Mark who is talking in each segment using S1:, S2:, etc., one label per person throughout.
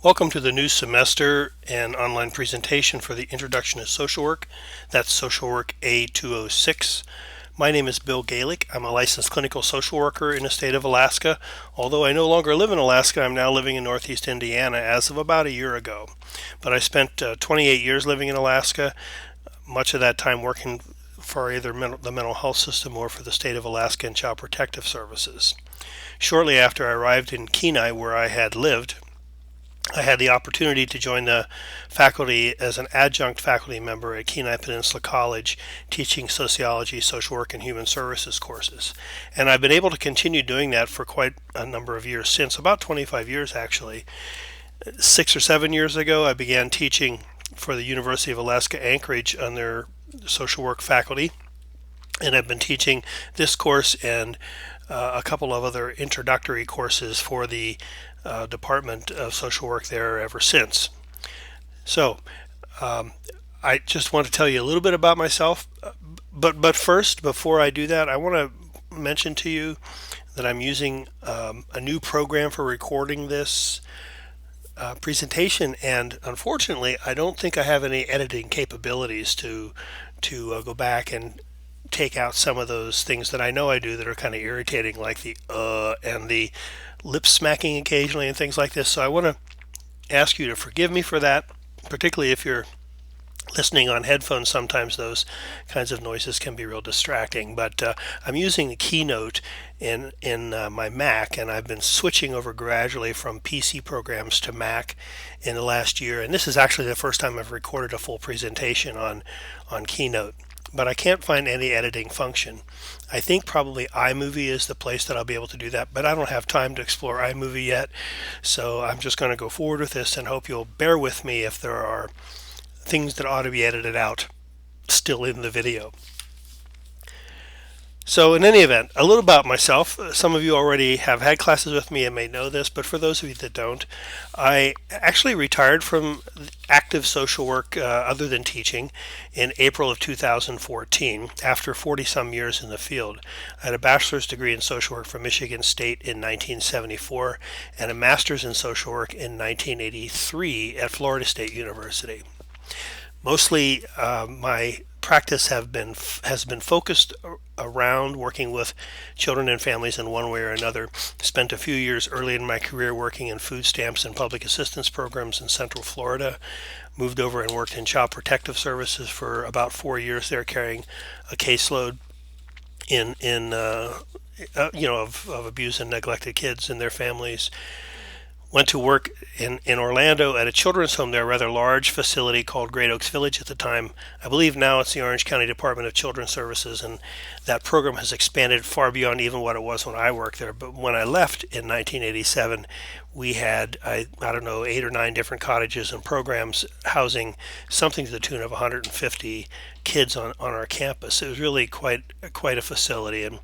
S1: Welcome to the new semester and online presentation for the Introduction to Social Work. That's Social Work A206. My name is Bill Galic. I'm a licensed clinical social worker in the state of Alaska. Although I no longer live in Alaska, I'm now living in Northeast Indiana as of about a year ago. But I spent 28 years living in Alaska, much of that time working for either the mental health system or for the state of Alaska and Child Protective Services. Shortly after I arrived in Kenai, where I had lived, I had the opportunity to join the faculty as an adjunct faculty member at Kenai Peninsula College, teaching sociology, social work, and human services courses. And I've been able to continue doing that for quite a number of years since, about 25 years actually. 6 or 7 years ago, I began teaching for the University of Alaska Anchorage on their social work faculty, and I've been teaching this course and a couple of other introductory courses for the Department of Social Work there ever since. So I just want to tell you a little bit about myself, but first, before I do that, I want to mention to you that I'm using a new program for recording this presentation, and unfortunately, I don't think I have any editing capabilities to go back and take out some of those things that I know I do that are kind of irritating, like the and the lip smacking occasionally and things like this. So I want to ask you to forgive me for that, particularly if you're listening on headphones. Sometimes those kinds of noises can be real distracting. But I'm using the Keynote in my Mac, and I've been switching over gradually from PC programs to Mac in the last year. And this is actually the first time I've recorded a full presentation on Keynote. But I can't find any editing function. I think probably iMovie is the place that I'll be able to do that, but I don't have time to explore iMovie yet, so I'm just going to go forward with this and hope you'll bear with me if there are things that ought to be edited out still in the video. So in any event, a little about myself. Some of you already have had classes with me and may know this, but for those of you that don't, I actually retired from active social work other than teaching in April of 2014 after 40-some years in the field. I had a bachelor's degree in social work from Michigan State in 1974 and a master's in social work in 1983 at Florida State University. Mostly my practice has been focused around working with children and families in one way or another. Spent a few years early in my career working in food stamps and public assistance programs in Central Florida. Moved over and worked in Child Protective Services for about 4 years there, carrying a caseload of abused and neglected kids and their families. Went to work in Orlando at a children's home there, a rather large facility called Great Oaks Village at the time. I believe now it's the Orange County Department of Children's Services, and that program has expanded far beyond even what it was when I worked there. But when I left in 1987, we had, I don't know, 8 or 9 different cottages and programs housing something to the tune of 150 kids on our campus. It was really quite a facility, and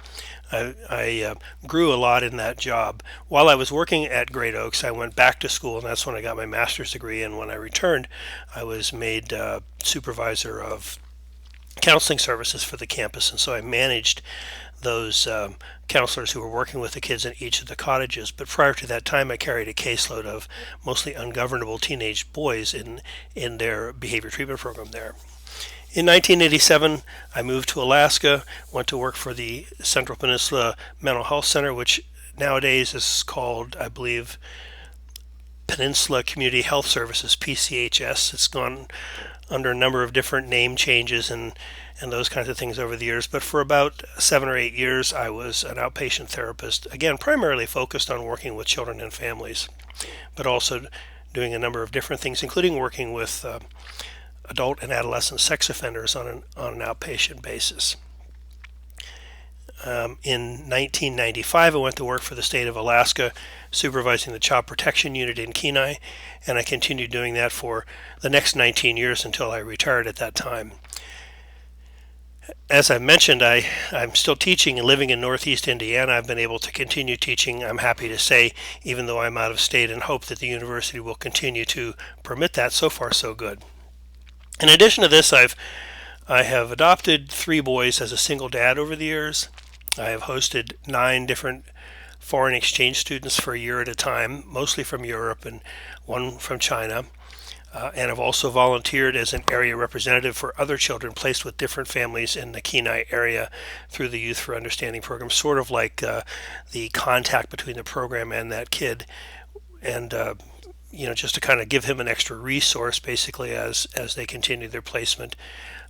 S1: I grew a lot in that job. While I was working at Great Oaks, I went back to school, and that's when I got my master's degree. And when I returned, I was made supervisor of counseling services for the campus, and so I managed those counselors who were working with the kids in each of the cottages. But prior to that time, I carried a caseload of mostly ungovernable teenage boys in their behavior treatment program there. In 1987, I moved to Alaska, went to work for the Central Peninsula Mental Health Center, which nowadays is called, I believe, Peninsula Community Health Services, PCHS. It's gone under a number of different name changes and those kinds of things over the years. But for about 7 or 8 years, I was an outpatient therapist, again, primarily focused on working with children and families, but also doing a number of different things, including working with adult and adolescent sex offenders on an outpatient basis. In 1995, I went to work for the state of Alaska, supervising the Child Protection Unit in Kenai, and I continued doing that for the next 19 years until I retired at that time. As I mentioned, I'm still teaching and living in Northeast Indiana. I've been able to continue teaching, I'm happy to say, even though I'm out of state, and hope that the university will continue to permit that. So far, so good. In addition to this, I have adopted 3 boys as a single dad over the years. I have hosted 9 different foreign exchange students for a year at a time, mostly from Europe and one from China. And I've also volunteered as an area representative for other children placed with different families in the Kenai area through the Youth for Understanding program, sort of like the contact between the program and that kid. And just to kind of give him an extra resource, basically, as they continue their placement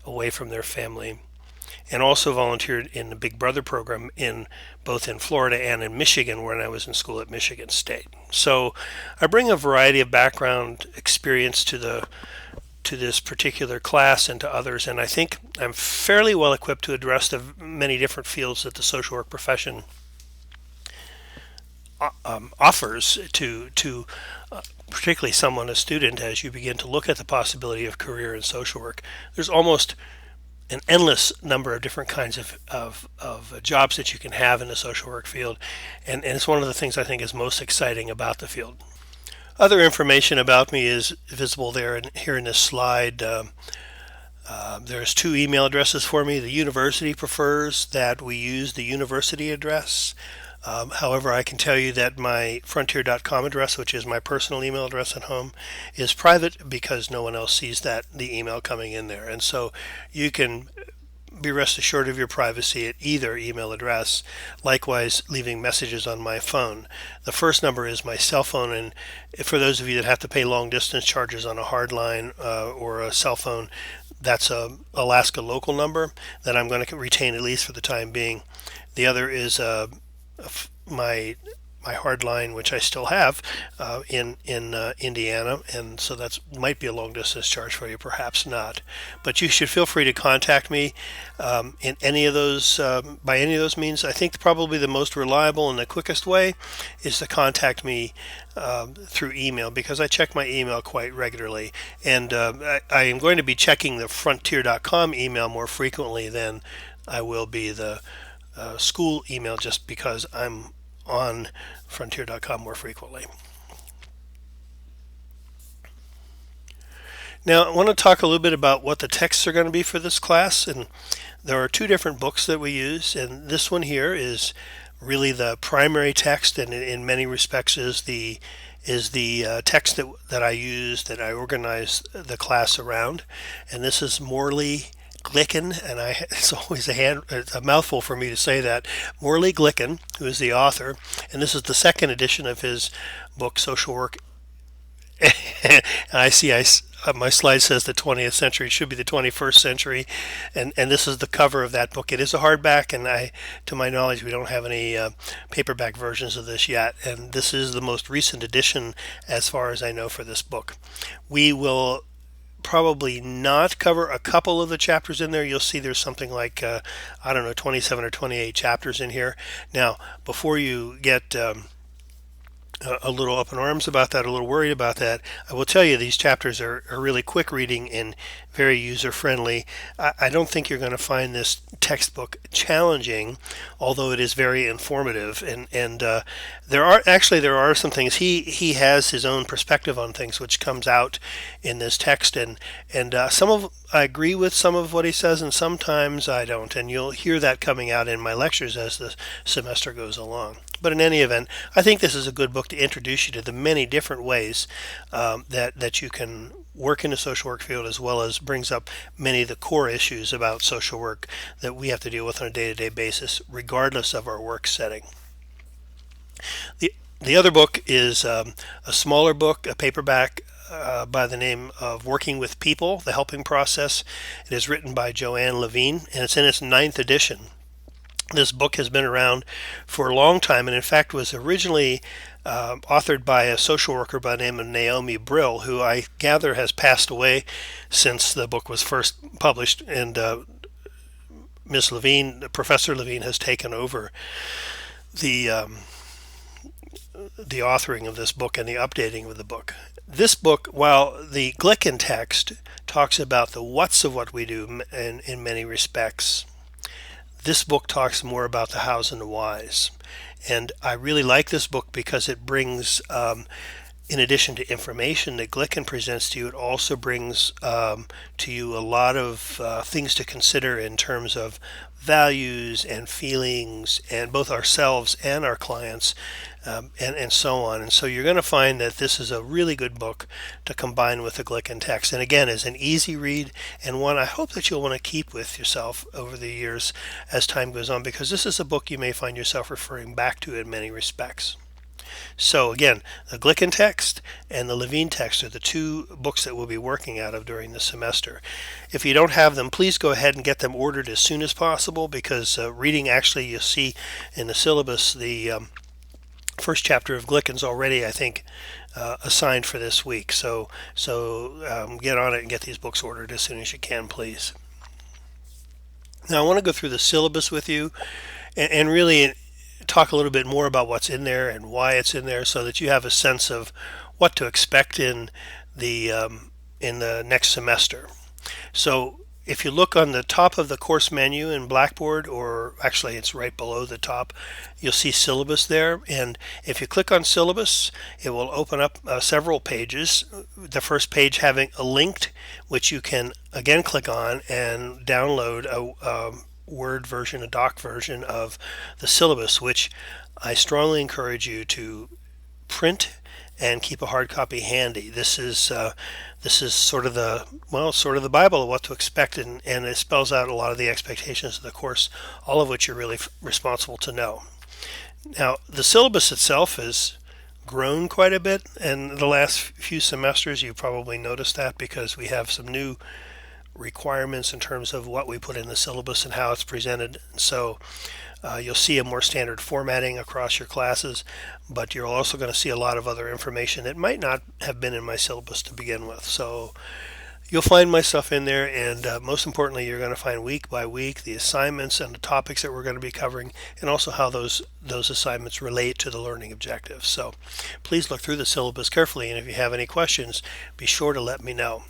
S1: away from their family. And also volunteered in the Big Brother program both in Florida and in Michigan when I was in school at Michigan State. So I bring a variety of background experience to this particular class and to others, and I think I'm fairly well equipped to address the many different fields that the social work profession offers to particularly someone, a student, as you begin to look at the possibility of career in social work. There's almost an endless number of different kinds of jobs that you can have in the social work field, and it's one of the things I think is most exciting about the field. Other information about me is visible there here in this slide. There's 2 email addresses for me. The university prefers that we use the university address. However, I can tell you that my frontier.com address, which is my personal email address at home, is private because no one else sees the email coming in there. And so you can be rest assured of your privacy at either email address. Likewise, leaving messages on my phone. The first number is my cell phone, and for those of you that have to pay long distance charges on a hard line or a cell phone, that's a Alaska local number that I'm going to retain at least for the time being. The other is my hard line, which I still have in Indiana, and so that might be a long distance charge for you, perhaps not. But you should feel free to contact me in any of those by any of those means. I think probably the most reliable and the quickest way is to contact me through email, because I check my email quite regularly, and I am going to be checking the frontier.com email more frequently than I will be the school email, just because I'm on frontier.com more frequently. Now I want to talk a little bit about what the texts are going to be for this class, and there are 2 different books that we use, and this one here is really the primary text, and in many respects is the text that I use, that I organize the class around, and this is Morley Glicken, and it's always a mouthful for me to say that. Morley Glicken, who is the author, and this is the second edition of his book, Social Work. And I see my slide says the 20th century. It should be the 21st century, and this is the cover of that book. It is a hardback, and to my knowledge, we don't have any paperback versions of this yet, and this is the most recent edition, as far as I know, for this book. We will probably not cover a couple of the chapters in there. You'll see there's something like 27 or 28 chapters in here. Now, before you get a little up in arms about that, a little worried about that, I will tell you these chapters are really quick reading and very user friendly. I don't think you're going to find this textbook challenging, although it is very informative, and there are some things he has his own perspective on things, which comes out in this text, and I agree with some of what he says, and sometimes I don't, and you'll hear that coming out in my lectures as the semester goes along. But in any event, I think this is a good book to introduce you to the many different ways that you can work in the social work field, as well as brings up many of the core issues about social work that we have to deal with on a day-to-day basis, regardless of our work setting. The other book is a smaller book, a paperback, by the name of Working with People, The Helping Process. It is written by Joanne Levine, and it's in its 9th edition. This book has been around for a long time, and in fact was originally authored by a social worker by the name of Naomi Brill, who I gather has passed away since the book was first published, and Miss Levine, Professor Levine, has taken over the authoring of this book and the updating of the book. This book, while the Glicken text talks about the what's of what we do in many respects, this book talks more about the hows and the whys. And I really like this book because it brings, in addition to information that Glicken presents to you, it also brings to you a lot of things to consider in terms of values and feelings, and both ourselves and our clients, and so on. And so you're going to find that this is a really good book to combine with the Glick and text. And again, is an easy read, and one I hope that you'll want to keep with yourself over the years as time goes on, because this is a book you may find yourself referring back to in many respects. So again, the Glick and text and the Levine text are the two books that we'll be working out of during the semester. If you don't have them, please go ahead and get them ordered as soon as possible, because reading, actually, you'll see in the syllabus, the first chapter of Glicken's already, I think, assigned for this week. So get on it and get these books ordered as soon as you can, please. Now I want to go through the syllabus with you and really talk a little bit more about what's in there and why it's in there, so that you have a sense of what to expect in the next semester. So if you look on the top of the course menu in Blackboard, or actually it's right below the top, you'll see syllabus there. And if you click on syllabus, it will open up several pages. The first page having a link, which you can again click on and download a Word version, a doc version of the syllabus, which I strongly encourage you to print and keep a hard copy handy. This is sort of the Bible of what to expect, and it spells out a lot of the expectations of the course, all of which you're really responsible to know. Now, the syllabus itself has grown quite a bit in the last few semesters. You probably noticed that, because we have some new requirements in terms of what we put in the syllabus and how it's presented. So you'll see a more standard formatting across your classes, but you're also going to see a lot of other information that might not have been in my syllabus to begin with. So you'll find my stuff in there, and most importantly, you're going to find week by week the assignments and the topics that we're going to be covering, and also how those assignments relate to the learning objectives. So please look through the syllabus carefully, and if you have any questions, be sure to let me know.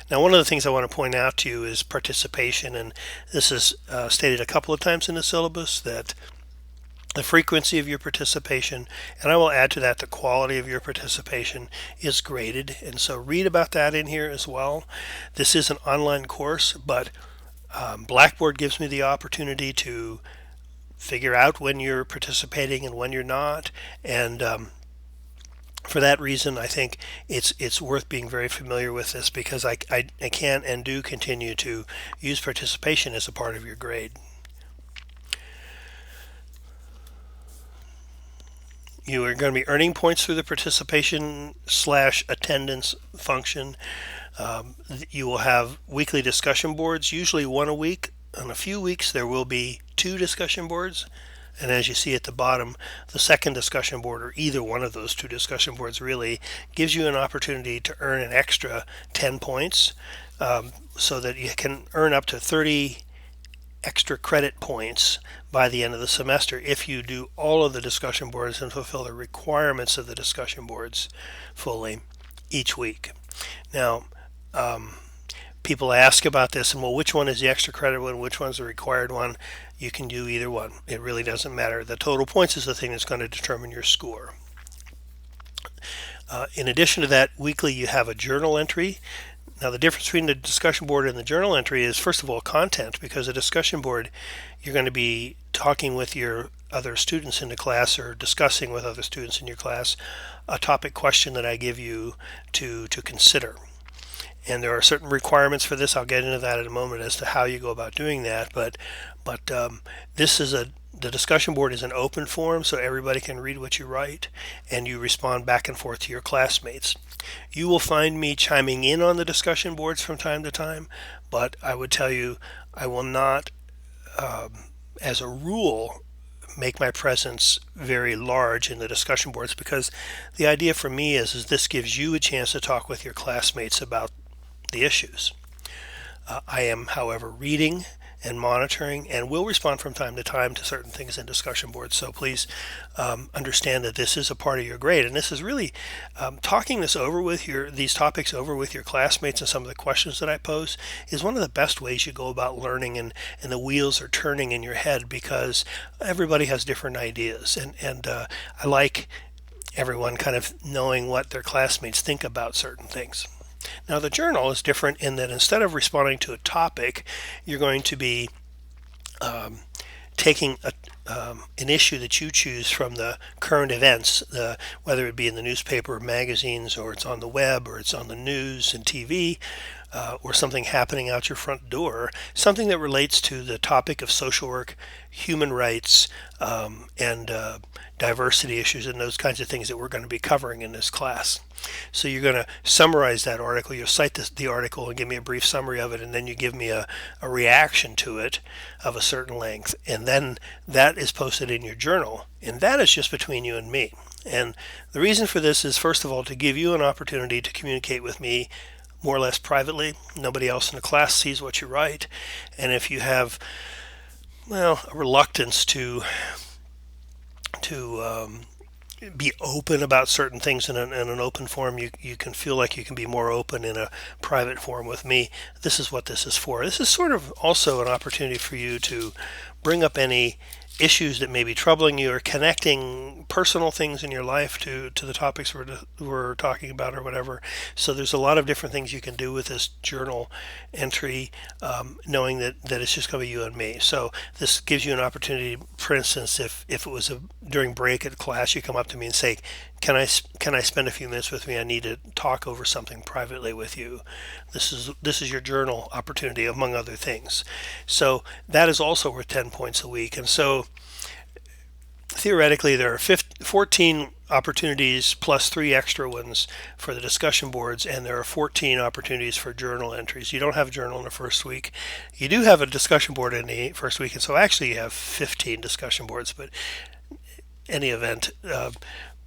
S1: Now, one of the things I want to point out to you is participation, and this is stated a couple of times in the syllabus, that the frequency of your participation, and I will add to that the quality of your participation, is graded. And so read about that in here as well. This is an online course, but Blackboard gives me the opportunity to figure out when you're participating and when you're not, and for that reason, I think it's worth being very familiar with this, because I can and do continue to use participation as a part of your grade. You are going to be earning points through the participation/attendance function. You will have weekly discussion boards, usually one a week. In a few weeks, there will be 2 discussion boards. And as you see at the bottom, the second discussion board, or either one of those 2 discussion boards, really gives you an opportunity to earn an extra 10 points, so that you can earn up to 30 extra credit points by the end of the semester if you do all of the discussion boards and fulfill the requirements of the discussion boards fully each week. Now, people ask about this, and well, which one is the extra credit one, which one's the required one? You can do either one. It really doesn't matter. The total points is the thing that's going to determine your score. In addition to that, weekly you have a journal entry. Now, the difference between the discussion board and the journal entry is, first of all, content, because a discussion board, you're going to be talking with your other students in the class, or discussing with other students in your class a topic question that I give you to consider. And there are certain requirements for this. I'll get into that in a moment as to how you go about doing that. But this is the discussion board is an open forum, so everybody can read what you write, and you respond back and forth to your classmates. You will find me chiming in on the discussion boards from time to time, but I would tell you I will not, as a rule, make my presence very large in the discussion boards, because the idea for me is this gives you a chance to talk with your classmates about the issues. I am, however, reading and monitoring, and will respond from time to time to certain things in discussion boards. So please understand that this is a part of your grade, and this is really talking this over with these topics over with your classmates, and some of the questions that I pose is one of the best ways you go about learning, and the wheels are turning in your head, because everybody has different ideas, and I like everyone kind of knowing what their classmates think about certain things. Now, the journal is different in that instead of responding to a topic, you're going to be taking an issue that you choose from the current events, whether it be in the newspaper or magazines, or it's on the web, or it's on the news and TV, or something happening out your front door, something that relates to the topic of social work, human rights, and diversity issues, and those kinds of things that we're going to be covering in this class. So you're going to summarize that article. You'll cite the article and give me a brief summary of it, and then you give me a reaction to it of a certain length. And then that is posted in your journal. And that is just between you and me. And the reason for this is, first of all, to give you an opportunity to communicate with me more or less privately. Nobody else in the class sees what you write. And if you have, well, a reluctance to be open about certain things in an open forum, you can feel like you can be more open in a private forum with me. This is what this is for. This is sort of also an opportunity for you to bring up any issues that may be troubling you, or connecting personal things in your life to the topics we're talking about, or whatever. So there's a lot of different things you can do with this journal entry, knowing that it's just going to be you and me. So this gives you an opportunity. For instance, if it was during break at class, you come up to me and say, can I spend a few minutes with me? I need to talk over something privately with you. This is your journal opportunity, among other things. So that is also worth 10 points a week. And so theoretically, there are 14 opportunities plus 3 extra ones for the discussion boards, and there are 14 opportunities for journal entries. You don't have a journal in the first week. You do have a discussion board in the first week, and so actually you have 15 discussion boards, but any event,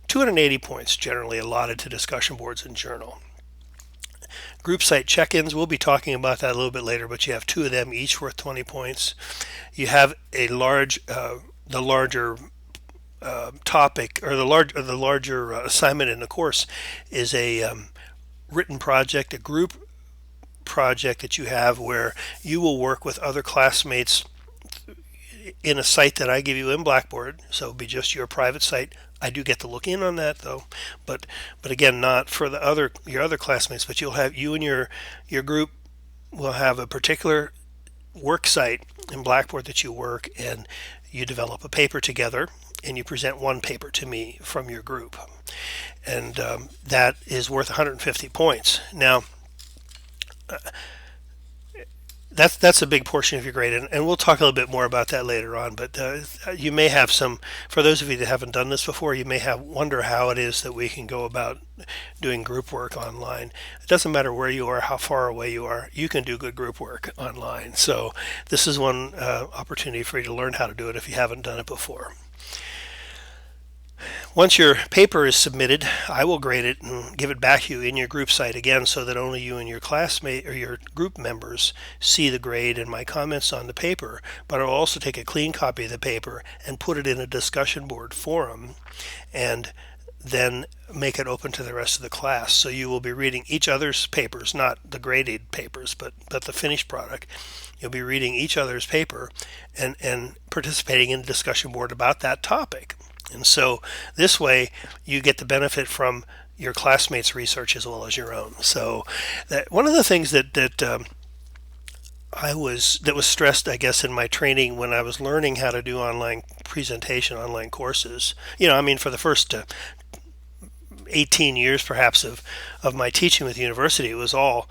S1: 280 points generally allotted to discussion boards and journal. Group site check-ins, we'll be talking about that a little bit later, but you have 2 of them, each worth 20 points. You have the larger topic, or the larger assignment in the course is a written project, a group project that you have, where you will work with other classmates in a site that I give you in Blackboard. So it'll be just your private site. I do get to look in on that though, but again, not for your other classmates. But you and your group will have a particular work site in Blackboard that you work, and you develop a paper together, and you present one paper to me from your group, and that is worth 150 points. Now, that's a big portion of your grade, and we'll talk a little bit more about that later on. But you may have for those of you that haven't done this before, you may wonder how it is that we can go about doing group work online. It doesn't matter where you are, how far away you are, you can do good group work online. So this is one opportunity for you to learn how to do it if you haven't done it before. Once your paper is submitted, I will grade it and give it back to you in your group site again, so that only you and your classmate or your group members see the grade and my comments on the paper. But I'll also take a clean copy of the paper and put it in a discussion board forum, and then make it open to the rest of the class. So you will be reading each other's papers, not the graded papers, but the finished product. You'll be reading each other's paper and participating in the discussion board about that topic. And so this way you get the benefit from your classmates' research as well as your own. So that one of the things that was stressed, I guess, in my training when I was learning how to do online presentation, online courses, for the first 18 years perhaps of my teaching with the university, it was all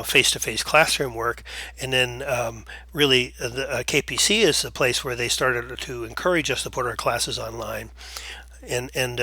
S1: face-to-face classroom work. And then really the KPC is a place where they started to encourage us to put our classes online. And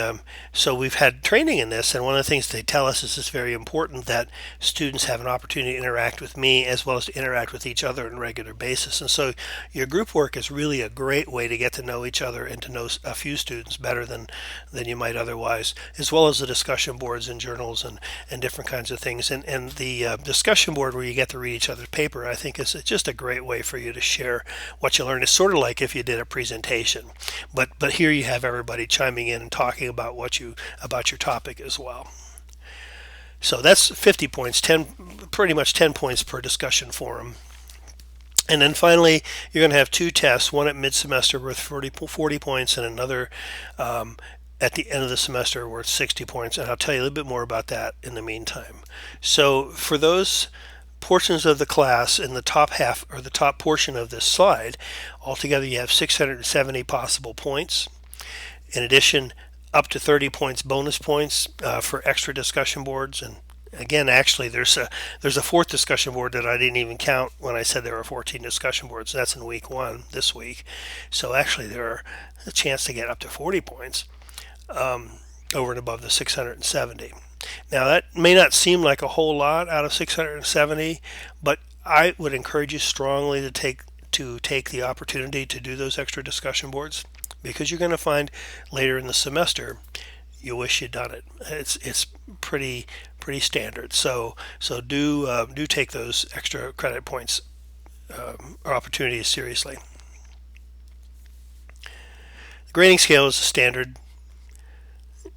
S1: so we've had training in this, and one of the things they tell us is it's very important that students have an opportunity to interact with me as well as to interact with each other on a regular basis. And so your group work is really a great way to get to know each other and to know a few students better than you might otherwise, as well as the discussion boards and journals and different kinds of things. And the discussion board where you get to read each other's paper, I think is just a great way for you to share what you learned. It's sort of like if you did a presentation, but here you have everybody chiming in and talking about about your topic as well. So that's 50 points, pretty much 10 points per discussion forum. And then finally, you're going to have 2 tests, one at mid-semester worth 40 points, and another at the end of the semester worth 60 points. And I'll tell you a little bit more about that in the meantime. So for those portions of the class in the top half or the top portion of this slide. Altogether, you have 670 possible points. In addition, up to 30 points bonus points for extra discussion boards. And again, actually, there's a fourth discussion board that I didn't even count when I said there were 14 discussion boards. That's in week 1 this week. So actually, there are a chance to get up to 40 points over and above the 670. Now, that may not seem like a whole lot out of 670, but I would encourage you strongly to take the opportunity to do those extra discussion boards, because you're going to find later in the semester you wish you'd done it. It's pretty standard. So do take those extra credit points or opportunities seriously. The grading scale is a standard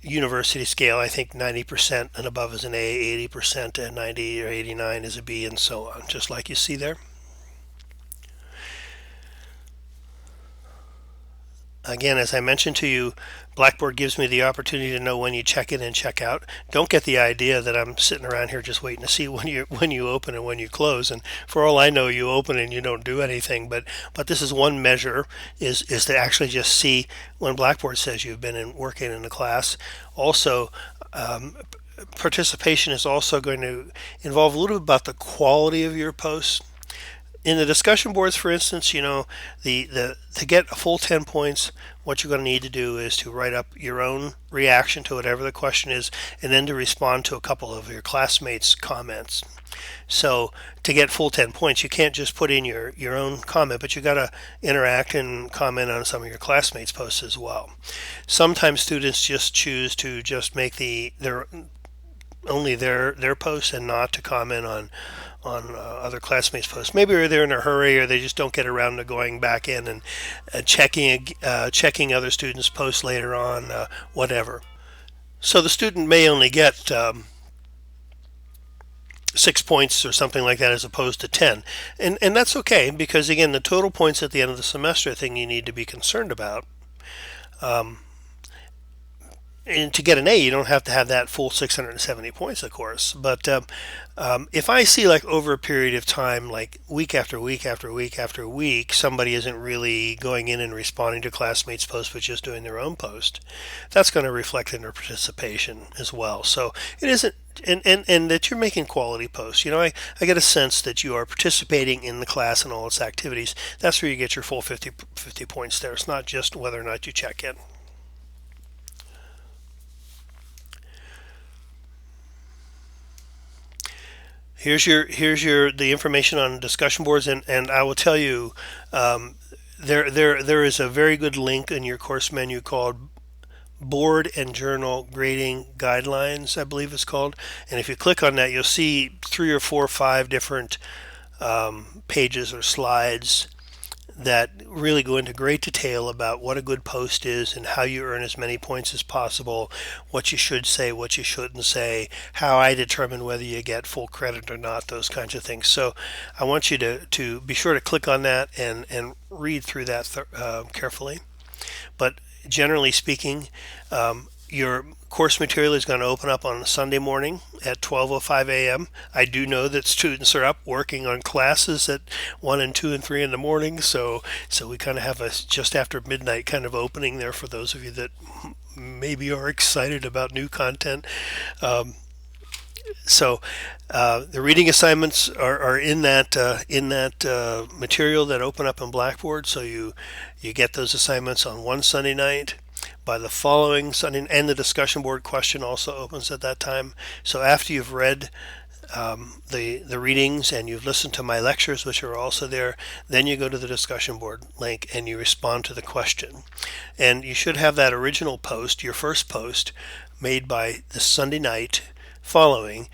S1: university scale. I think 90% and above is an A, 80% and 90 or 89 is a B, and so on, just like you see there. Again, as I mentioned to you, Blackboard gives me the opportunity to know when you check in and check out. Don't get the idea that I'm sitting around here just waiting to see when you open and when you close. And for all I know, you open and you don't do anything. But this is one measure, is to actually just see when Blackboard says you've been working in the class. Also, participation is also going to involve a little bit about the quality of your posts. In the discussion boards, for instance, to get a full 10 points, what you're going to need to do is to write up your own reaction to whatever the question is, and then to respond to a couple of your classmates' comments. So to get full 10 points, you can't just put in your own comment, but you got to interact and comment on some of your classmates' posts as well. Sometimes students just choose to just make their posts and not to comment on other classmates' posts. Maybe they're in a hurry, or they just don't get around to going back in and checking other students' posts later on, whatever. So the student may only get 6 points or something like that as opposed to 10. And that's okay, because again, the total points at the end of the semester thing you need to be concerned about. And to get an A, you don't have to have that full 670 points, of course. But if I see, like, over a period of time, like week after week after week after week, somebody isn't really going in and responding to classmates' posts but just doing their own post, that's going to reflect in their participation as well. So it isn't, and that you're making quality posts. I get a sense that you are participating in the class and all its activities. That's where you get your full 50 points there. It's not just whether or not you check in. Here's the information on discussion boards, and I will tell you, there is a very good link in your course menu called Board and Journal Grading Guidelines, I believe it's called. And if you click on that, you'll see 3 or 4 or 5 different pages or slides that really go into great detail about what a good post is and how you earn as many points as possible, what you should say, what you shouldn't say, how I determine whether you get full credit or not, those kinds of things. So I want you to be sure to click on that and read through that carefully. But generally speaking, your course material is going to open up on Sunday morning at 12:05 a.m. I do know that students are up working on classes at 1 and 2 and 3 in the morning, so we kind of have a just after midnight kind of opening there for those of you that maybe are excited about new content. So the reading assignments are in that material that open up in Blackboard. So you get those assignments on one Sunday night. By the following Sunday, and the discussion board question also opens at that time. So after you've read the readings and you've listened to my lectures, which are also there, then you go to the discussion board link and you respond to the question. And you should have that original post, your first post, made by the Sunday night following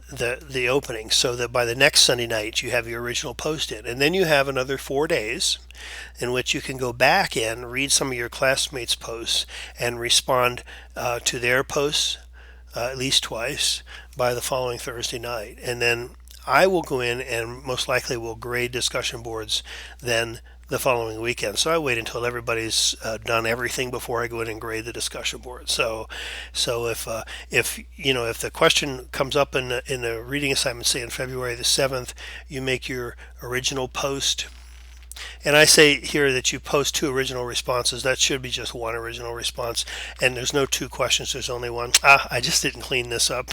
S1: the opening, so that by the next Sunday night you have your original post in. And then you have another 4 days in which you can go back and read some of your classmates' posts and respond to their posts at least twice by the following Thursday night. And then I will go in and most likely will grade discussion boards then the following weekend. So I wait until everybody's done everything before I go in and grade the discussion board. So if the question comes up in the reading assignment, say on February the 7th, you make your original post. And I say here that you post 2 original responses. That should be just 1 original response. And there's no 2 questions. There's only 1. I just didn't clean this up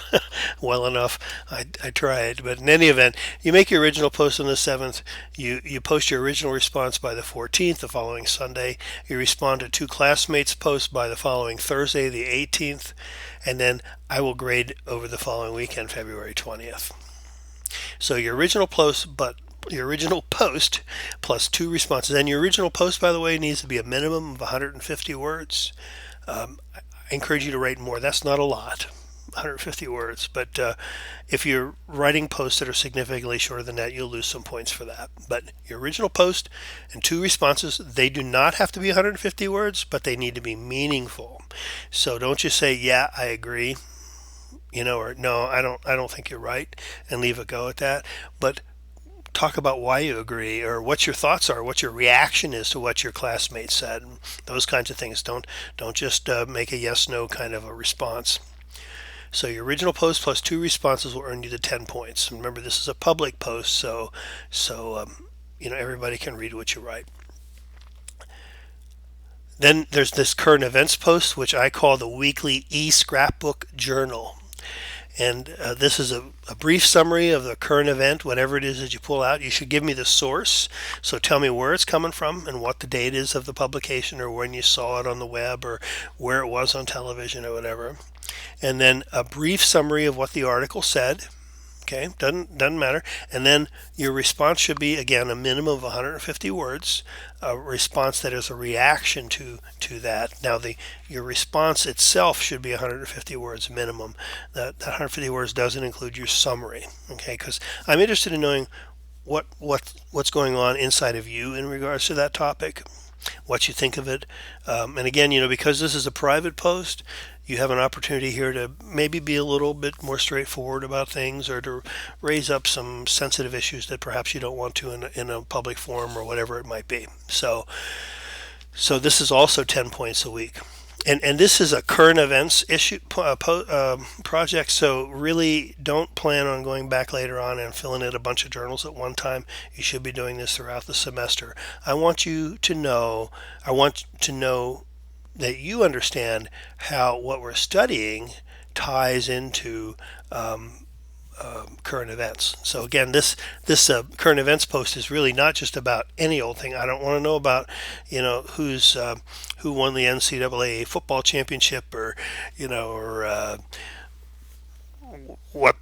S1: well enough. I tried. But in any event, you make your original post on the 7th. You post your original response by the 14th, the following Sunday. You respond to 2 classmates' posts by the following Thursday, the 18th. And then I will grade over the following weekend, February 20th. So your original post plus 2 responses. And your original post, by the way, needs to be a minimum of 150 words. I encourage you to write more. That's not a lot, 150 words. But if you're writing posts that are significantly shorter than that, you'll lose some points for that. But your original post and 2 responses, they do not have to be 150 words, but they need to be meaningful. So don't just say, yeah, I agree, or no, I don't think you're right, and leave it go at that. But talk about why you agree, or what your thoughts are, what your reaction is to what your classmates said. Those kinds of things. Don't just make a yes/no kind of a response. So your original post plus 2 responses will earn you the 10 points. Remember, this is a public post, so everybody can read what you write. Then there's this current events post, which I call the weekly e-scrapbook journal. And this is a brief summary of the current event, whatever it is that you pull out. You should give me the source. So tell me where it's coming from and what the date is of the publication, or when you saw it on the web, or where it was on television, or whatever. And then a brief summary of what the article said. Okay, doesn't matter. And then your response should be, again, a minimum of 150 words, a response that is a reaction to that. Now, your response itself should be 150 words minimum. That 150 words doesn't include your summary, okay? Because I'm interested in knowing what's going on inside of you in regards to that topic, what you think of it. And again, because this is a private post, you have an opportunity here to maybe be a little bit more straightforward about things, or to raise up some sensitive issues that perhaps you don't want to in a public forum, or whatever it might be. So this is also 10 points a week. And this is a current events issue project, so really don't plan on going back later on and filling in a bunch of journals at one time. You should be doing this throughout the semester. I want to know that you understand how what we're studying ties into current events. So again, this current events post is really not just about any old thing. I don't want to know about who won the NCAA football championship, or what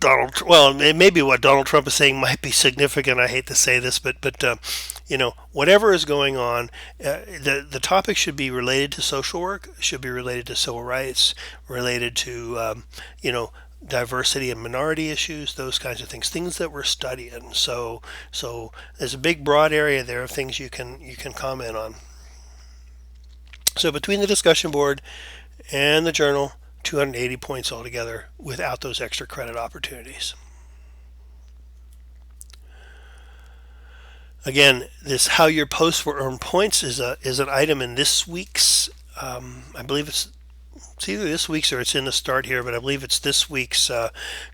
S1: maybe what Donald Trump is saying might be significant. I hate to say this, but whatever is going on, the topic should be related to social work, should be related to civil rights, related to diversity and minority issues, those kinds of things that we're studying. So there's a big broad area there of things you can comment on. So between the discussion board and the journal, 280 points altogether without those extra credit opportunities. Again, this how your posts will earn points is an item in this week's, I believe it's either this week's or it's in the start here, but I believe it's this week's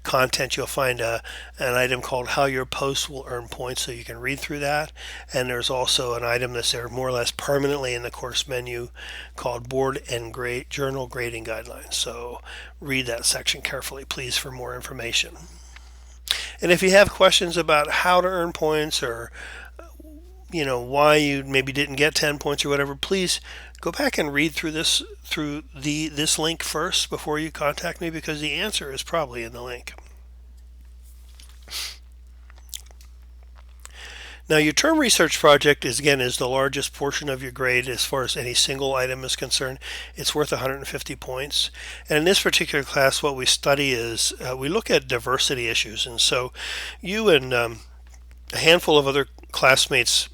S1: content. You'll find an item called How Your Posts Will Earn Points, so you can read through that. And there's also an item that's there more or less permanently in the course menu called Board and Journal Grading Guidelines. So read that section carefully, please, for more information. And if you have questions about how to earn points, or why you maybe didn't get 10 points or whatever, please go back and read through this link first before you contact me, because the answer is probably in the link. Now, your term research project is the largest portion of your grade as far as any single item is concerned. It's worth 150 points. And in this particular class, what we study is we look at diversity issues. And so you and a handful of other classmates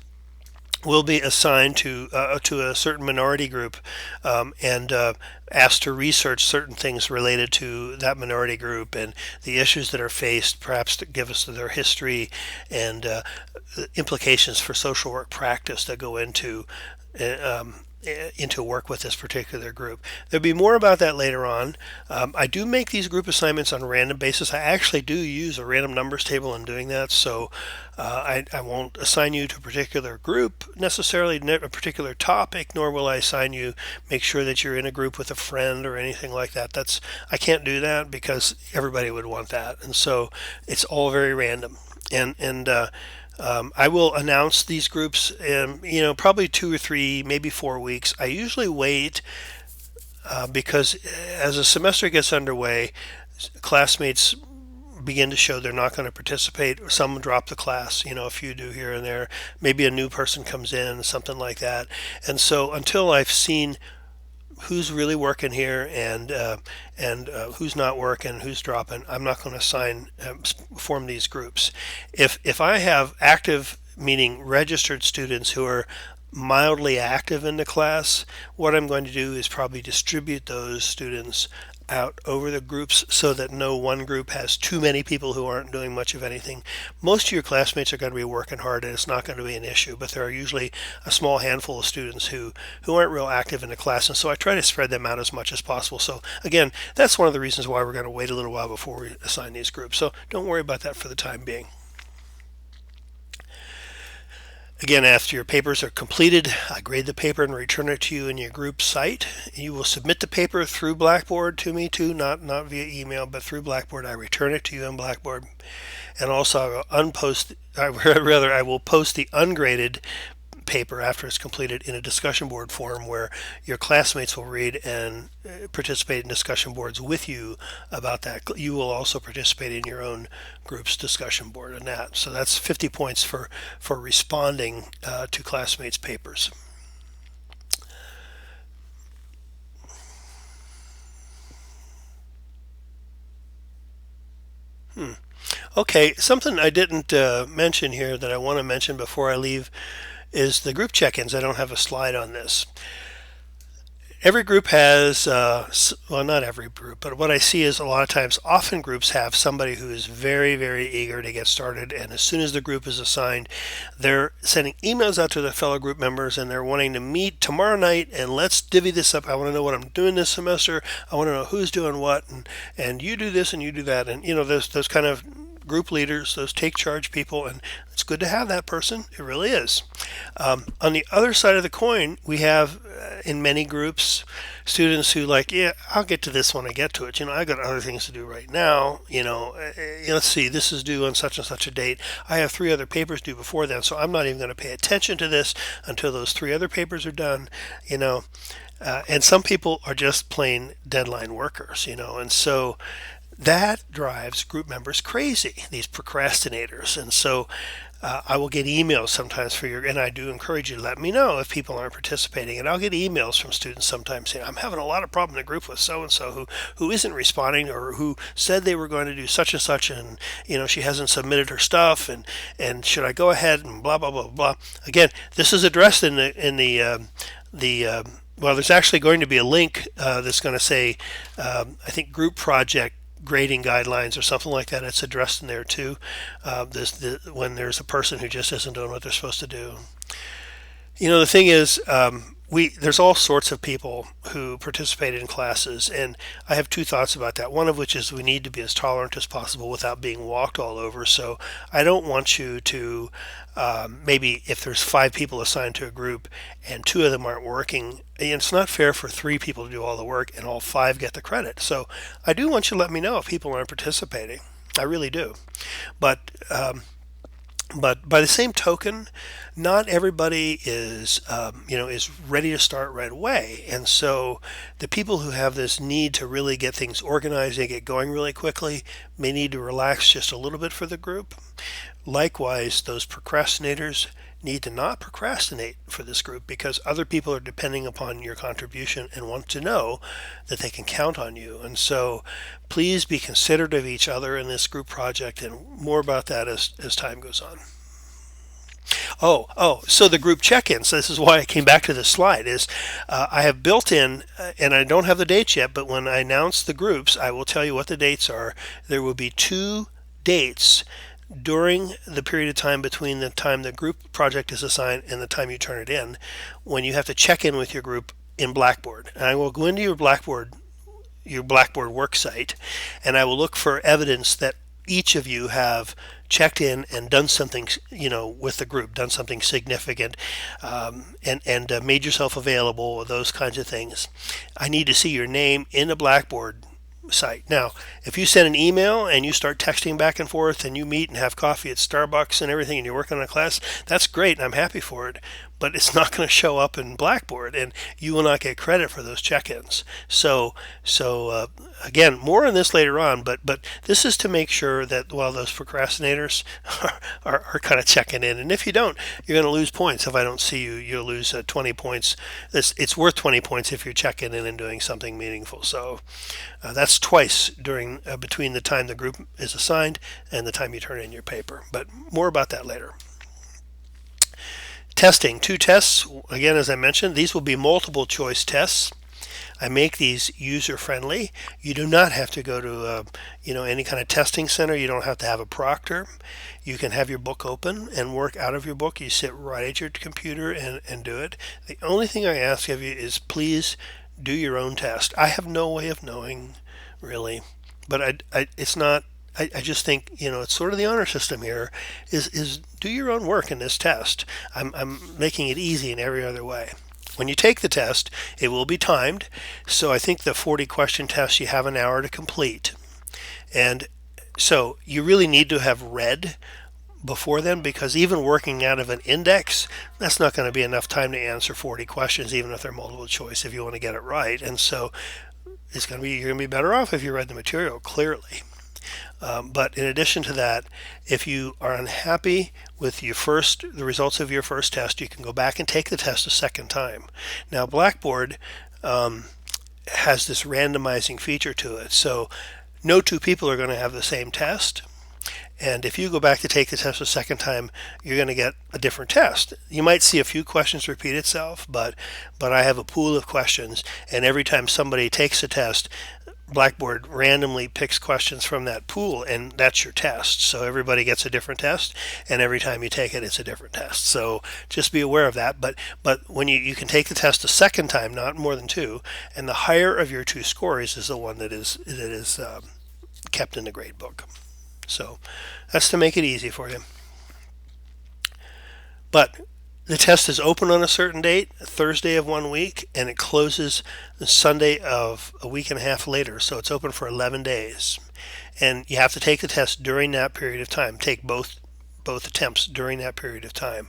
S1: will be assigned to a certain minority group, and asked to research certain things related to that minority group and the issues that are faced, perhaps to give us their history and implications for social work practice that go into work with this particular group. There'll be more about that later on. I do make these group assignments on a random basis. I actually do use a random numbers table in doing that, so I won't assign you to a particular group necessarily, a particular topic, nor will I assign you, make sure that you're in a group with a friend or anything like that. I can't do that because everybody would want that, and so it's all very random. And I will announce these groups in, probably 2 or 3, maybe 4 weeks. I usually wait because as a semester gets underway, classmates begin to show they're not going to participate. Some drop the class, a few do here and there. Maybe a new person comes in, something like that. And so until I've seen who's really working here and who's not working, who's dropping, I'm not going to form these groups. If I have active, meaning registered students who are mildly active in the class, what I'm going to do is probably distribute those students out over the groups so that no one group has too many people who aren't doing much of anything. Most of your classmates are going to be working hard and it's not going to be an issue, but there are usually a small handful of students who aren't real active in the class, and so I try to spread them out as much as possible. So again, that's one of the reasons why we're going to wait a little while before we assign these groups. So don't worry about that for the time being. Again, after your papers are completed, I grade the paper and return it to you in your group site. You will submit the paper through Blackboard to me too, not via email, but through Blackboard. I return it to you in Blackboard. And also I will post the ungraded paper after it's completed in a discussion board form where your classmates will read and participate in discussion boards with you about that. You will also participate in your own group's discussion board on that. So that's 50 points for responding to classmates' papers. Okay, something I didn't mention here that I want to mention before I leave is the group check-ins. I don't have a slide on this. Every group has, well, not every group, but what I see is a lot of times, often groups have somebody who is very, very eager to get started, and as soon as the group is assigned, they're sending emails out to their fellow group members, and they're wanting to meet tomorrow night, and let's divvy this up. I want to know what I'm doing this semester. I want to know who's doing what, and you do this and you do that, and those kind of group leaders, those take charge people, and it's good to have that person. It really is. On the other side of the coin, we have in many groups students who I'll get to this when I get to it. I got other things to do right now. Let's see, this is due on such and such a date. I have 3 other papers due before then, so I'm not even going to pay attention to this until those 3 other papers are done. And some people are just plain deadline workers. And so that drives group members crazy, these procrastinators. And so I will get emails sometimes and I do encourage you to let me know if people aren't participating. And I'll get emails from students sometimes saying, I'm having a lot of problem in the group with so-and-so who isn't responding, or who said they were going to do such and such, and she hasn't submitted her stuff, and should I go ahead and blah, blah, blah, blah. Again, this is addressed in the well, there's actually going to be a link that's going to say, I think, group project grading guidelines or something like that. It's addressed in there too. When there's a person who just isn't doing what they're supposed to do. The thing is, there's all sorts of people who participate in classes, and I have 2 thoughts about that. One of which is we need to be as tolerant as possible without being walked all over. So I don't want you to maybe if there's 5 people assigned to a group and 2 of them aren't working, it's not fair for 3 people to do all the work and all 5 get the credit. So I do want you to let me know if people aren't participating. I really do. But by the same token, not everybody is ready to start right away. And so the people who have this need to really get things organized and get going really quickly may need to relax just a little bit for the group. Likewise, those procrastinators need to not procrastinate for this group, because other people are depending upon your contribution and want to know that they can count on you. And so please be considerate of each other in this group project, and more about that as time goes on. So the group check-ins, this is why I came back to this slide, is I have built in, and I don't have the dates yet, but when I announce the groups, I will tell you what the dates are. There will be 2 dates during the period of time between the time the group project is assigned and the time you turn it in, when you have to check in with your group in Blackboard. And I will go into your Blackboard work site, and I will look for evidence that each of you have checked in and done something, with the group, done something significant, and made yourself available, those kinds of things. I need to see your name in the Blackboard site. Now, if you send an email and you start texting back and forth and you meet and have coffee at Starbucks and everything and you're working on a class, that's great and I'm happy for it, but it's not going to show up in Blackboard and you will not get credit for those check-ins. So again, more on this later on, but this is to make sure that while those procrastinators are kind of checking in, and if you don't, you're going to lose points. If I don't see you, you'll lose 20 points. It's worth 20 points if you're checking in and doing something meaningful. So that's twice during between the time the group is assigned and the time you turn in your paper. But more about that later. Testing. 2 tests. Again, as I mentioned, these will be multiple choice tests. I make these user-friendly. You do not have to go to any kind of testing center. You don't have to have a proctor. You can have your book open and work out of your book. You sit right at your computer and do it. The only thing I ask of you is please do your own test. I have no way of knowing, really, but it's not. I just think, it's sort of the honor system here is do your own work in this test. I'm making it easy in every other way. When you take the test, it will be timed. So I think the 40 question test, you have an hour to complete. And so you really need to have read before then, because even working out of an index, that's not going to be enough time to answer 40 questions, even if they're multiple choice, if you want to get it right. And so you're going to be better off if you read the material clearly. But in addition to that, if you are unhappy with the results of your first test, you can go back and take the test a second time. Now, Blackboard has this randomizing feature to it, so no 2 people are going to have the same test. And if you go back to take the test a second time, you're going to get a different test. You might see a few questions repeat itself, but I have a pool of questions, and every time somebody takes a test, Blackboard randomly picks questions from that pool, and that's your test. So everybody gets a different test, and every time you take it, it's a different test. So just be aware of that. But when you can take the test a second time, not more than 2, and the higher of your 2 scores is the one that is kept in the grade book. So that's to make it easy for you. But the test is open on a certain date, Thursday of one week, and it closes the Sunday of a week and a half later. So it's open for 11 days. And you have to take the test during that period of time. Take both attempts during that period of time.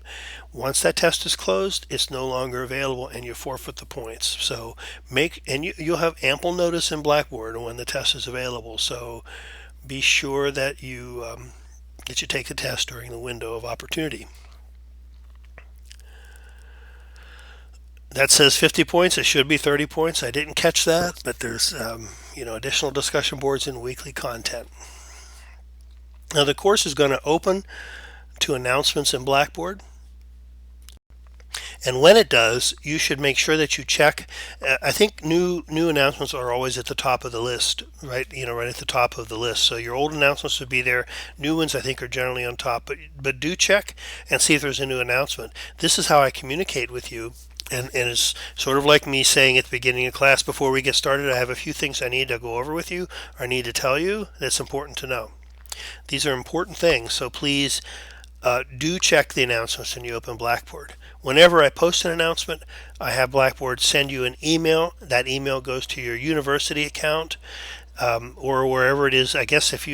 S1: Once that test is closed, it's no longer available and you forfeit the points. So you'll have ample notice in Blackboard when the test is available. So be sure that you take the test during the window of opportunity. That says 50 points. It should be 30 points. I didn't catch that, but there's additional discussion boards and weekly content. Now the course is going to open to announcements in Blackboard. And when it does, you should make sure that you check. I think new announcements are always at the top of the list, right? Right at the top of the list. So your old announcements would be there. New ones, I think, are generally on top. But do check and see if there's a new announcement. This is how I communicate with you. And it's sort of like me saying at the beginning of class, before we get started, I have a few things I need to go over with you, or I need to tell you that's important to know. These are important things, so please do check the announcements when you open Blackboard. Whenever I post an announcement, I have Blackboard send you an email. That email goes to your university account or wherever it is. I guess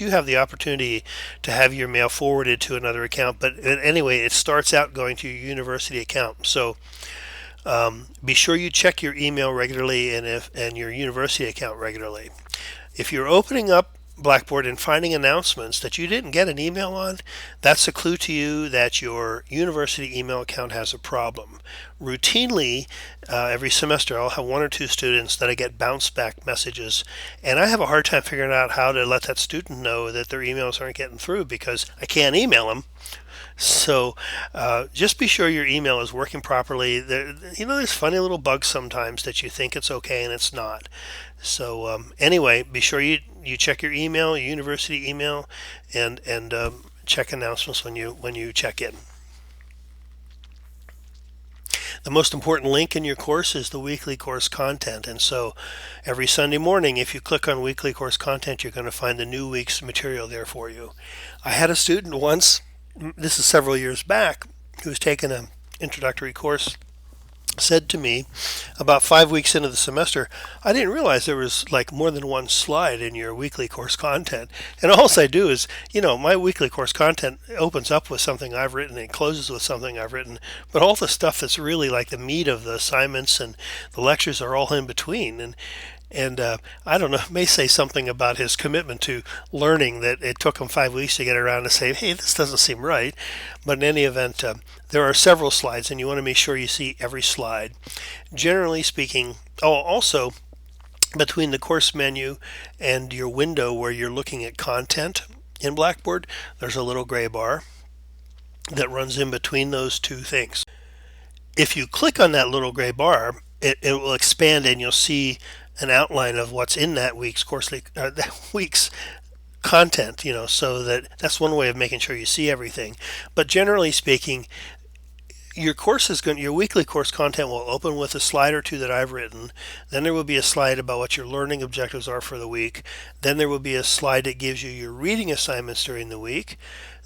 S1: you have the opportunity to have your mail forwarded to another account, but anyway, it starts out going to your university account. So be sure you check your email regularly and your university account regularly. If you're opening up Blackboard and finding announcements that you didn't get an email on, that's a clue to you that your university email account has a problem. Routinely, every semester, I'll have one or two students that I get bounce back messages, and I have a hard time figuring out how to let that student know that their emails aren't getting through because I can't email them. So just be sure your email is working properly. There's funny little bugs sometimes that you think it's okay and it's not. So anyway, be sure you check your email, your university email, and check announcements when you check in. The most important link in your course is the weekly course content. And so every Sunday morning, if you click on weekly course content, you're going to find the new week's material there for you. I had a student once, this is several years back, who was taking an introductory course, said to me about 5 weeks into the semester, I didn't realize there was like more than one slide in your weekly course content. And all I do is, my weekly course content opens up with something I've written and closes with something I've written. But all the stuff that's really like the meat of the assignments and the lectures are all in between. And I don't know, it may say something about his commitment to learning that it took him 5 weeks to get around to say, hey, this doesn't seem right. But in any event, there are several slides, and you want to make sure you see every slide. Generally speaking, also between the course menu and your window where you're looking at content in Blackboard, there's a little gray bar that runs in between those two things. If you click on that little gray bar, it will expand and you'll see an outline of what's in that week's that week's content, so that's one way of making sure you see everything. But generally speaking, your weekly course content will open with a slide or two that I've written. Then there will be a slide about what your learning objectives are for the week. Then there will be a slide that gives you your reading assignments during the week.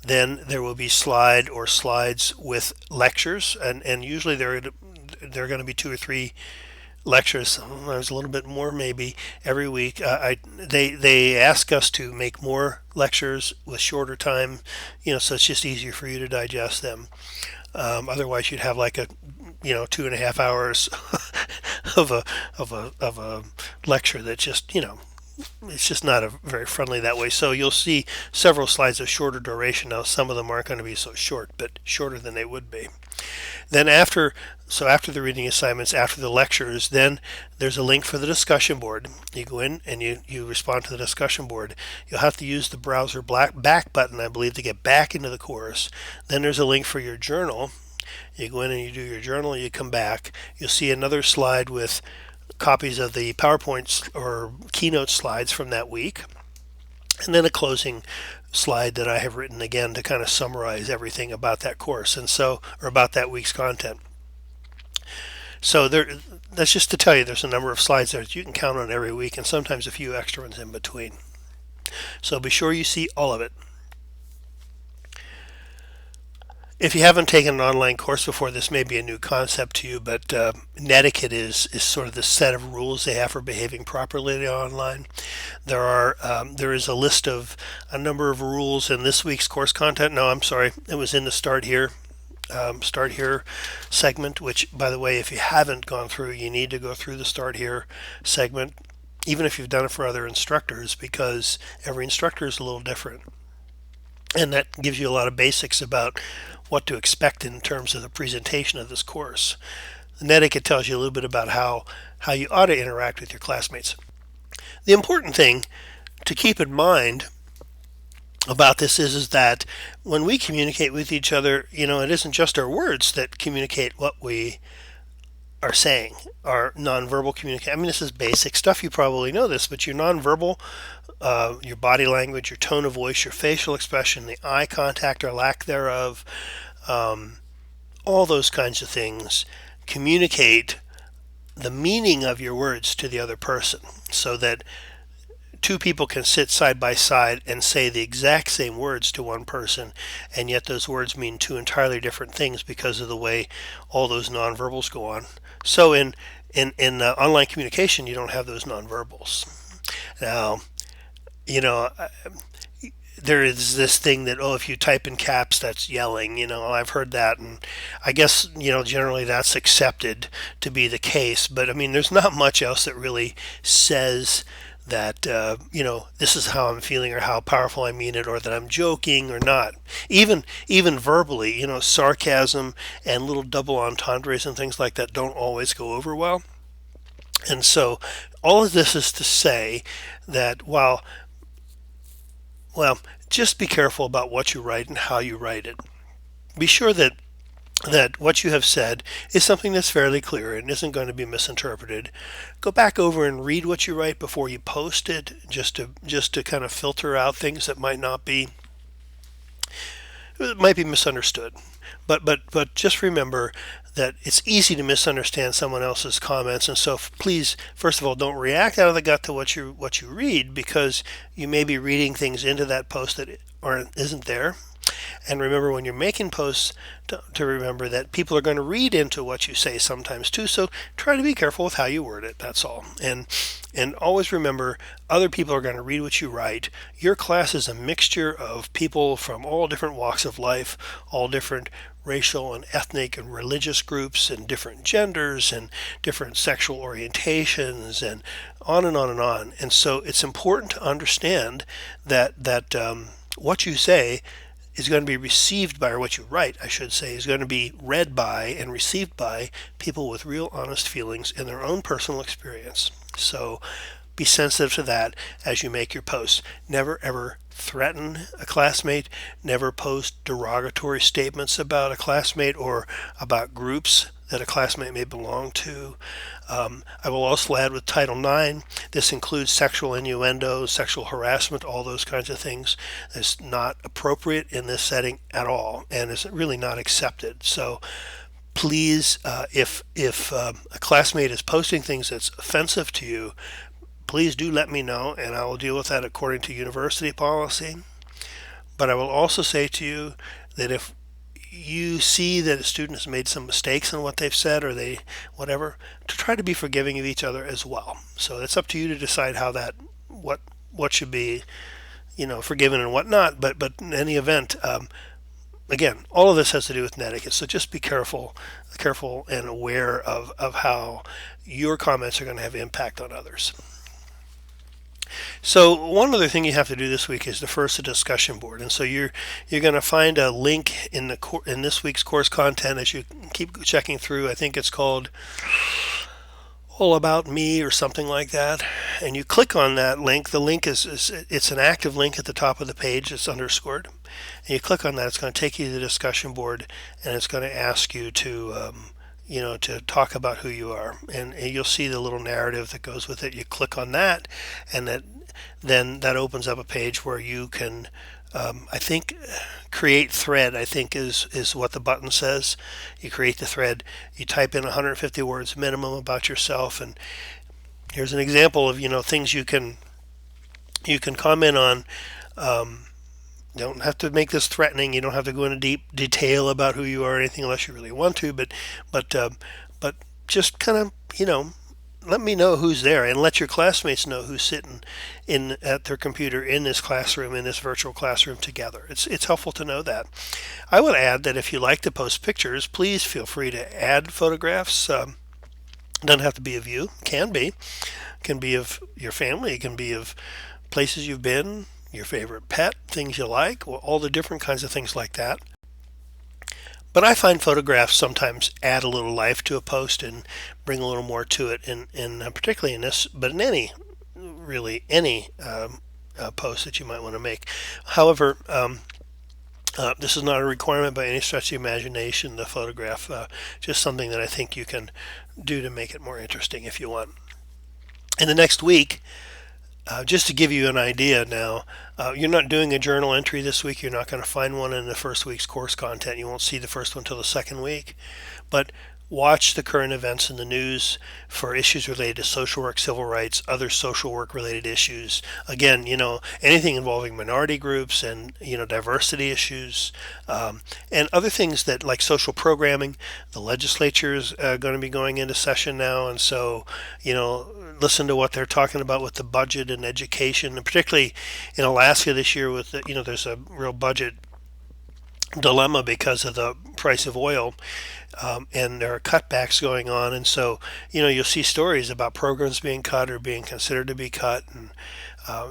S1: Then there will be slides with lectures, and usually they're going to be 2 or 3 lectures, sometimes a little bit more maybe every week. They ask us to make more lectures with shorter time, so it's just easier for you to digest them. Otherwise, you'd have like 2.5 hours of a lecture that just it's just not very friendly that way. So you'll see several slides of shorter duration. Now, some of them aren't going to be so short, but shorter than they would be. Then after the reading assignments, after the lectures, then there's a link for the discussion board. You go in and you respond to the discussion board. You'll have to use the browser back button, I believe, to get back into the course. Then there's a link for your journal. You go in and you do your journal, you come back. You'll see another slide with copies of the PowerPoints or keynote slides from that week. And then a closing slide that I have written again to kind of summarize everything about that course or about that week's content. So that's just to tell you there's a number of slides there that you can count on every week, and sometimes a few extra ones in between. So be sure you see all of it. If you haven't taken an online course before, this may be a new concept to you, but Netiquette is sort of the set of rules they have for behaving properly online. There is a list of a number of rules in this week's course content. No, I'm sorry, it was in the Start Here segment, which, by the way, if you haven't gone through, you need to go through the Start Here segment, even if you've done it for other instructors, because every instructor is a little different. And that gives you a lot of basics about what to expect in terms of the presentation of this course. Netiquette tells you a little bit about how you ought to interact with your classmates. The important thing to keep in mind about this is that when we communicate with each other, it isn't just our words that communicate what we are saying, our nonverbal communication. I mean, this is basic stuff. You probably know this, but your nonverbal, your body language, your tone of voice, your facial expression, the eye contact or lack thereof, all those kinds of things communicate the meaning of your words to the other person, so that two people can sit side by side and say the exact same words to one person, and yet those words mean two entirely different things because of the way all those nonverbals go on. So in online communication, you don't have those nonverbals. Now, there is this thing that, if you type in caps, that's yelling. I've heard that, and I guess, generally that's accepted to be the case. But I mean, there's not much else that really says that this is how I'm feeling or how powerful I mean it, or that I'm joking or not. Even verbally, sarcasm and little double entendres and things like that don't always go over well. And so all of this is to say that well, just be careful about what you write and how you write it. Be sure that what you have said is something that's fairly clear and isn't going to be misinterpreted. Go back over and read what you write before you post it, just to kind of filter out things that might be misunderstood. But just remember that it's easy to misunderstand someone else's comments, and so please, first of all, don't react out of the gut to what you read, because you may be reading things into that post that isn't there. And remember, when you're making posts, to remember that people are going to read into what you say sometimes too. So try to be careful with how you word it. That's all. And always remember, other people are going to read what you write. Your class is a mixture of people from all different walks of life, all different racial and ethnic and religious groups, and different genders and different sexual orientations, and on and on and on. And so it's important to understand that what you say is going to be received by, or what you write, I should say, is going to be read by and received by people with real honest feelings in their own personal experience. So be sensitive to that as you make your posts. Never ever threaten a classmate. Never post derogatory statements about a classmate or about groups that a classmate may belong to. I will also add, with Title IX, this includes sexual innuendo, sexual harassment, all those kinds of things. It's not appropriate in this setting at all, and is really not accepted. So please, if a classmate is posting things that's offensive to you, please do let me know, and I will deal with that according to university policy. But I will also say to you that if you see that a student has made some mistakes in what they've said, or whatever, to try to be forgiving of each other as well. So it's up to you to decide how what should be, forgiven and what not. But in any event, again, all of this has to do with netiquette. So just be careful and aware of how your comments are going to have impact on others. So one other thing you have to do this week is to first a discussion board, and so you're going to find a link in this week's course content as you keep checking through. I think it's called All About Me or something like that, and you click on that link. The link it's an active link at the top of the page. It's underscored, and you click on that. It's going to take you to the discussion board, and it's going to ask you to to talk about who you are, and you'll see the little narrative that goes with it. You click on that, and then that opens up a page where you can, I think, create thread, I think is what the button says. You create the thread, you type in 150 words minimum about yourself, and here's an example of things you can comment on. You don't have to make this threatening. You don't have to go into deep detail about who you are or anything unless you really want to. But just kind of let me know who's there, and let your classmates know who's sitting at their computer in this classroom, in this virtual classroom together. It's helpful to know that. I would add that if you like to post pictures, please feel free to add photographs. It doesn't have to be of you. It can be of your family. It can be of places you've been, your favorite pet, things you like, all the different kinds of things like that. But I find photographs sometimes add a little life to a post and bring a little more to it, particularly in this, but in any post that you might want to make. However, this is not a requirement by any stretch of the imagination, the photograph, just something that I think you can do to make it more interesting if you want. In the next week, just to give you an idea now, you're not doing a journal entry this week. You're not going to find one in the first week's course content. You won't see the first one until the second week. But watch the current events in the news for issues related to social work, civil rights, other social work related issues. Again, anything involving minority groups and, diversity issues, and other things that, like social programming. The legislature is going to be going into session now, and so, listen to what they're talking about with the budget and education, and particularly in Alaska this year with there's a real budget dilemma because of the price of oil, and there are cutbacks going on. And so, you'll see stories about programs being cut or being considered to be cut. And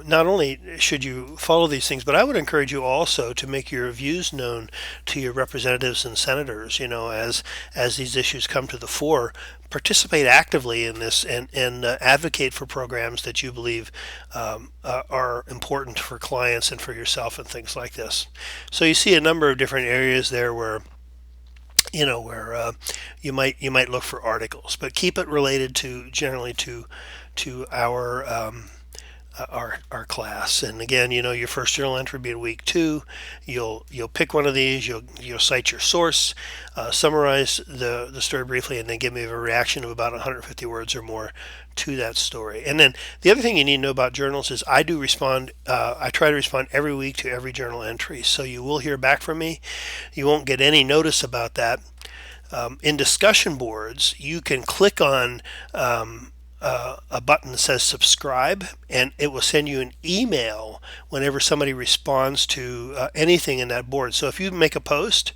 S1: not only should you follow these things, but I would encourage you also to make your views known to your representatives and senators. As these issues come to the fore, participate actively in this, and advocate for programs that you believe are important for clients and for yourself and things like this. So you see a number of different areas there where you might look for articles, but keep it related to generally to our class. And again, your first journal entry will be in week 2. You'll pick one of these. You'll cite your source, summarize the story briefly, and then give me a reaction of about 150 words or more to that story. And then the other thing you need to know about journals is I do respond. I try to respond every week to every journal entry, so you will hear back from me. You won't get any notice about that. In discussion boards, you can click on a button that says subscribe, and it will send you an email whenever somebody responds to anything in that board. So if you make a post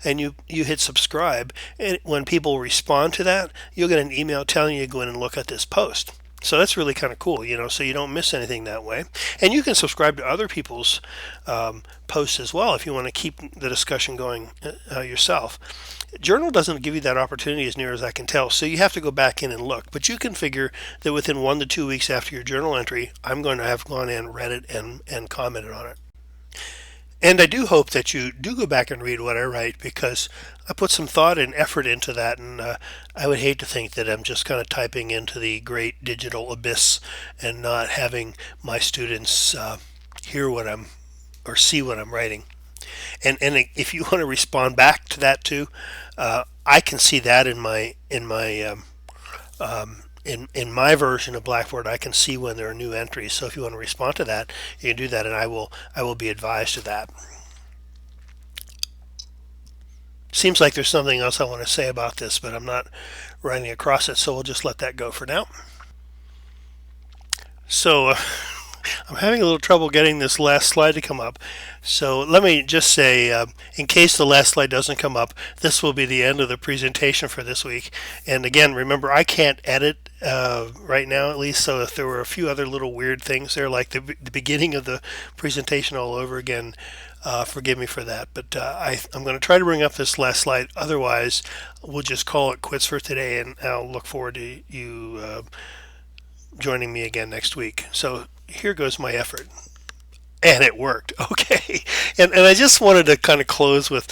S1: and you hit subscribe, and when people respond to that, you'll get an email telling you to go in and look at this post. So that's really kind of cool, so you don't miss anything that way. And you can subscribe to other people's posts as well if you want to keep the discussion going yourself. Journal doesn't give you that opportunity as near as I can tell, so you have to go back in and look. But you can figure that within 1 to 2 weeks after your journal entry, I'm going to have gone in, read it, and commented on it. And I do hope that you do go back and read what I write, because I put some thought and effort into that, and I would hate to think that I'm just kind of typing into the great digital abyss and not having my students hear what I'm or see what I'm writing. And if you want to respond back to that too, I can see that in my version of Blackboard. I can see when there are new entries. So if you want to respond to that, you can do that, and I will be advised of that. Seems like there's something else I want to say about this, but I'm not writing across it, so we'll just let that go for now. So I'm having a little trouble getting this last slide to come up. So let me just say, in case the last slide doesn't come up, this will be the end of the presentation for this week. And again, remember, I can't edit right now, at least. So if there were a few other little weird things there, like the beginning of the presentation all over again, forgive me for that. But I'm going to try to bring up this last slide. Otherwise, we'll just call it quits for today, and I'll look forward to you joining me again next week. So here goes my effort. And it worked. Okay. And I just wanted to kind of close with,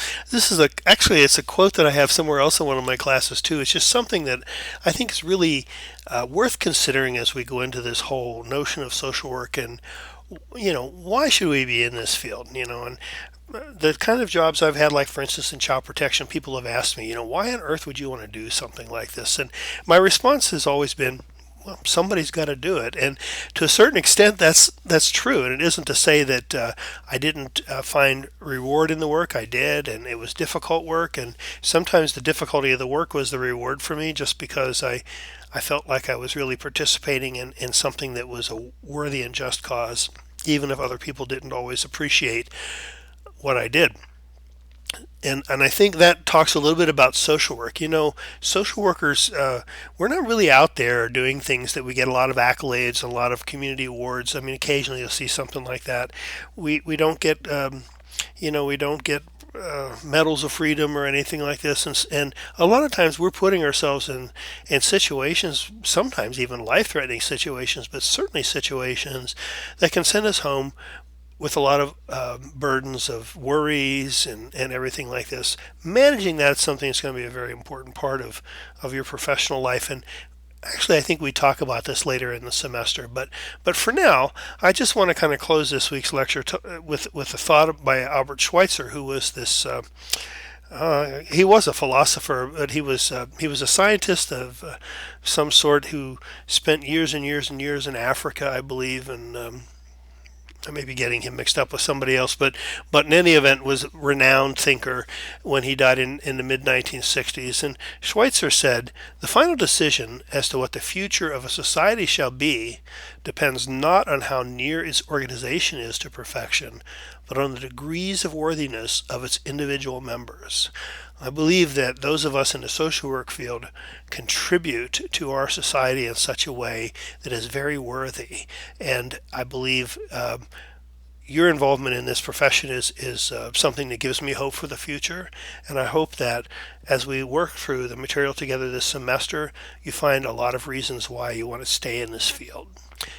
S1: actually it's a quote that I have somewhere else in one of my classes too. It's just something that I think is really worth considering as we go into this whole notion of social work, and why should we be in this field? And the kind of jobs I've had, like for instance in child protection, people have asked me, why on earth would you want to do something like this? And my response has always been, well, somebody's got to do it. And to a certain extent, that's true. And it isn't to say that I didn't find reward in the work. I did, and it was difficult work. And sometimes the difficulty of the work was the reward for me, just because I felt like I was really participating in something that was a worthy and just cause, even if other people didn't always appreciate what I did. And I think that talks a little bit about social work. Social workers, we're not really out there doing things that we get a lot of accolades and a lot of community awards. I mean, occasionally you'll see something like that. We don't get, we don't get medals of freedom or anything like this. And a lot of times we're putting ourselves in situations, sometimes even life-threatening situations, but certainly situations that can send us home with a lot of burdens of worries and everything like this. Managing that is something that's going to be a very important part of your professional life. And actually, I think we talk about this later in the semester. But for now, I just want to kind of close this week's lecture with a thought by Albert Schweitzer, who was this. He was a philosopher, but he was a scientist of some sort who spent years and years and years in Africa, I believe, and I may be getting him mixed up with somebody else, but in any event, was a renowned thinker when he died in the mid 1960s. And Schweitzer said, "The final decision as to what the future of a society shall be depends not on how near its organization is to perfection, but on the degrees of worthiness of its individual members." I believe that those of us in the social work field contribute to our society in such a way that is very worthy. And I believe your involvement in this profession is something that gives me hope for the future. And I hope that as we work through the material together this semester, you find a lot of reasons why you want to stay in this field.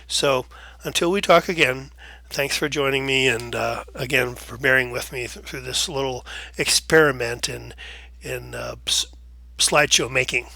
S1: So until we talk again, thanks for joining me, and again for bearing with me through this little experiment in slideshow making.